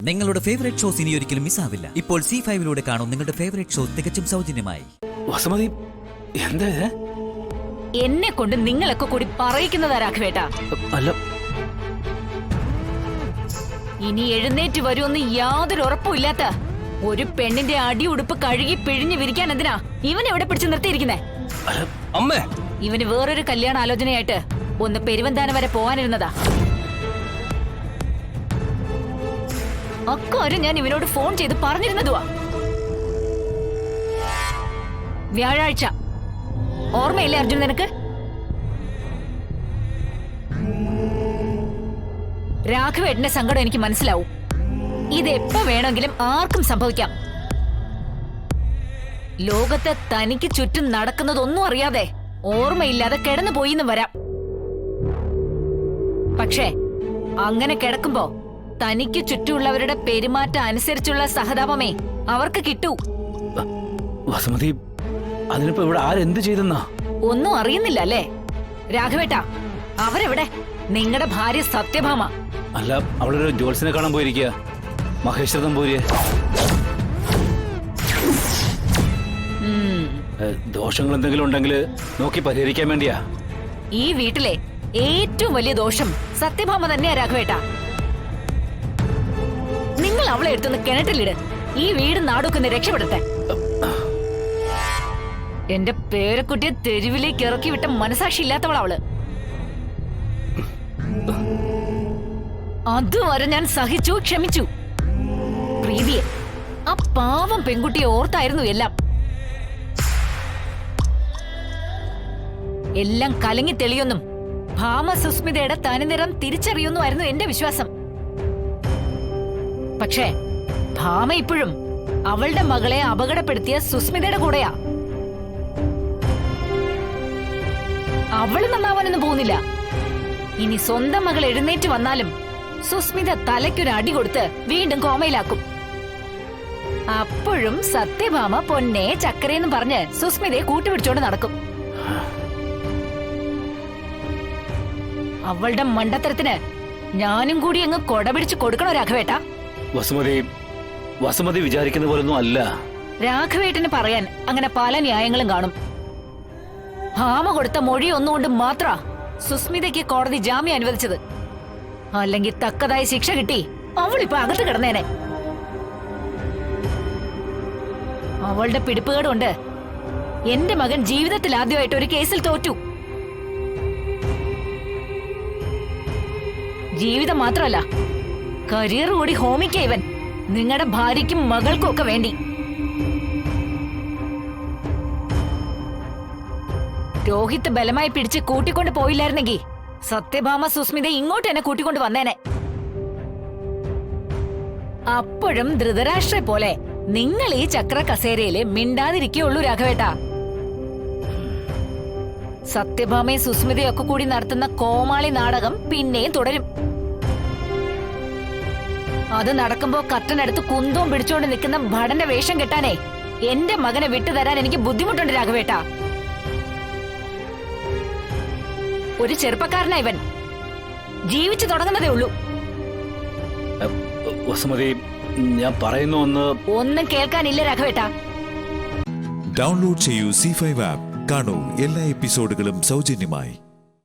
നിങ്ങളുടെ favourite shows ഇനി ഒരിക്കലും മിസ്സാവില്ല. ഇപ്പോൾ C5 കാണും നിങ്ങളുടെ ഫേവറേറ്റ് ഷോ തികച്ചും സൗജന്യമായി. വസുമതി, എന്താ എന്നെ കൊണ്ട് നിങ്ങളൊക്കെ കൂടി പറയിക്കുന്നതാ രാഘവേട്ടാ. അല്ല, ഇനി എഴുന്നേറ്റ് വരുമെന്ന് യാതൊരു ഉറപ്പുമില്ലാത്ത ഒരു പെണ്ണിന്റെ അടി ഉടുപ്പ് കഴുകി പിഴിഞ്ഞു വിരിക്കാൻ എന്തിനാ ഇവൻ എവിടെ പിടിച്ചു നിർത്തിയിരിക്കുന്നേ? അമ്മേ, ഇവന് വേറൊരു കല്യാണ ആലോചനയായിട്ട് ഒന്ന് പെരുവന്താനം വരെ പോവാനിരുന്നതാ. അക്കാര്യം ഞാൻ ഇവനോട് ഫോൺ ചെയ്ത് പറഞ്ഞിരുന്നതുവാ. വ്യാഴാഴ്ച ഓർമ്മയില്ലേ അർജുൻ നിനക്ക്? രാഘവേട്ടന്റെ സങ്കടം എനിക്ക് മനസ്സിലാവും. ഇതെപ്പോ വേണമെങ്കിലും ആർക്കും സംഭവിക്കാം. ലോകത്തെ തനിക്ക് ചുറ്റും നടക്കുന്നതൊന്നും അറിയാതെ ഓർമ്മയില്ലാതെ കിടന്നു പോയിന്നും വരാം. പക്ഷേ അങ്ങനെ കിടക്കുമ്പോ തനിക്ക് ചുറ്റുമുള്ളവരുടെ പെരുമാറ്റം അനുസരിച്ചുള്ള സഹതാപമേ അവർക്ക് കിട്ടൂ. വസുമതി, അതിനിപ്പോ ഇവിടെ ആരെന്ത് ചെയ്തെന്നാ? ഒന്നും അറിയുന്നില്ല അല്ലേ രാഘവേട്ടാ? അവരെവിടെ? നിങ്ങളുടെ ഭാര്യ സത്യഭാമ. അല്ല, അവളൊരു ജോത്സ്യനെ കാണാൻ പോയിരിക്കുക, മഹേശ്വര തമ്പൂരിയെ. ദോഷങ്ങൾ എന്തെങ്കിലും ഉണ്ടെങ്കിൽ നോക്കി പരിഹരിക്കാൻ വേണ്ടിയാ. ഈ വീട്ടിലെ ഏറ്റവും വലിയ ദോഷം സത്യഭാമ തന്നെയാ രാഘവേട്ടാ. നിങ്ങൾ അവളെ എടുത്തുനിന്ന് കിണറ്റിലിട്. ഈ വീട് നാടൊക്കെ രക്ഷപ്പെടട്ടെ. എന്റെ പേരക്കുട്ടിയെ തെരുവിലേക്ക് ഇറക്കി വിട്ട മനസാക്ഷി ഇല്ലാത്തവളവള്. അതുവരെ ഞാൻ സഹിച്ചു, ക്ഷമിച്ചു. പ്രീതിയെ, ആ പാവം പെൺകുട്ടിയെ ഓർത്തായിരുന്നു എല്ലാം. എല്ലാം കലങ്ങി തെളിയൊന്നും ഭാമ സുസ്മിതയുടെ തനിനിറം തിരിച്ചറിയുന്നുമായിരുന്നു എന്റെ വിശ്വാസം. പക്ഷേ ഭാമ ഇപ്പോഴും അവളുടെ മകളെ അപകടപ്പെടുത്തിയ സുസ്മിതയുടെ കൂടെയാ. അവള് നന്നാവാനൊന്നും പോകുന്നില്ല. ഇനി സ്വന്തം മകൾ എഴുന്നേറ്റ് വന്നാലും സുസ്മിത തലയ്ക്കൊരു അടി കൊടുത്ത് വീണ്ടും കോമയിലാക്കും. അപ്പോഴും സത്യഭാമ പൊന്നെ ചക്കരയെന്ന് പറഞ്ഞ് സുസ്മിതയെ കൂട്ടുപിടിച്ചോണ്ട് നടക്കും. അവളുടെ മണ്ടത്തരത്തിന് ഞാനും കൂടി അങ്ങ് കൊടപിടിച്ച് കൊടുക്കണോ രാഘവേട്ട? വസുമതി വിചാരിക്കുന്ന പോലൊന്നും അല്ല. രാഘവേട്ടന് പറയാൻ അങ്ങനെ പല ന്യായങ്ങളും കാണും. ഭാമ കൊടുത്ത മൊഴി ഒന്നുകൊണ്ട് മാത്ര സുസ്മിതയ്ക്ക് കോടതി ജാമ്യം അനുവദിച്ചത്. അല്ലെങ്കിൽ തക്കതായ ശിക്ഷ കിട്ടി അവളിപ്പോ അകത്ത് കിടന്നേനെ. അവളുടെ പിടിപ്പുകേടുകൊണ്ട് എന്റെ മകൻ ജീവിതത്തിൽ ആദ്യമായിട്ട് ഒരു കേസിൽ തോറ്റു. ജീവിതം മാത്രമല്ല, കരിയർ കൂടി ഹോമിക്ക ഇവൻ, നിങ്ങളുടെ ഭാര്യയ്ക്കും മകൾക്കും ഒക്കെ വേണ്ടി. രോഹിത് ബലമായി പിടിച്ച് കൂട്ടിക്കൊണ്ട് പോയില്ലായിരുന്നെങ്കിൽ സത്യഭാമ സുസ്മിത ഇങ്ങോട്ട് എന്നെ കൂട്ടിക്കൊണ്ട് വന്നേനെ. അപ്പോഴും ധൃതരാഷ്ട്രെ പോലെ നിങ്ങൾ ഈ ചക്ര കസേരയില് മിണ്ടാതിരിക്കുള്ളൂ രാഘവേട്ടാ. സത്യഭാമയും സുസ്മിതയും ഒക്കെ കൂടി നടത്തുന്ന കോമാളി നാടകം പിന്നെയും തുടരും. അത് നടക്കുമ്പോ കട്ടനടുത്ത് കുന്തവും പിടിച്ചുകൊണ്ട് നിൽക്കുന്ന ഭടന്റെ വേഷം കെട്ടാനേ എന്റെ മകനെ വിട്ടുതരാൻ എനിക്ക് ബുദ്ധിമുട്ടുണ്ട് രാഘവേട്ട. ഒരു ചെറുപ്പക്കാരനാ ഇവൻ, ജീവിച്ചു തുടങ്ങുന്നതേ ഉള്ളൂ. ഞാൻ പറയുന്ന ഒന്നും കേൾക്കാനില്ല രാഘവേട്ട. ഡൗൺലോഡ് ചെയ്യൂ C5 ആപ്പ്. കാണൂ എല്ലാ എപ്പിസോഡുകളും സൗജന്യമായി.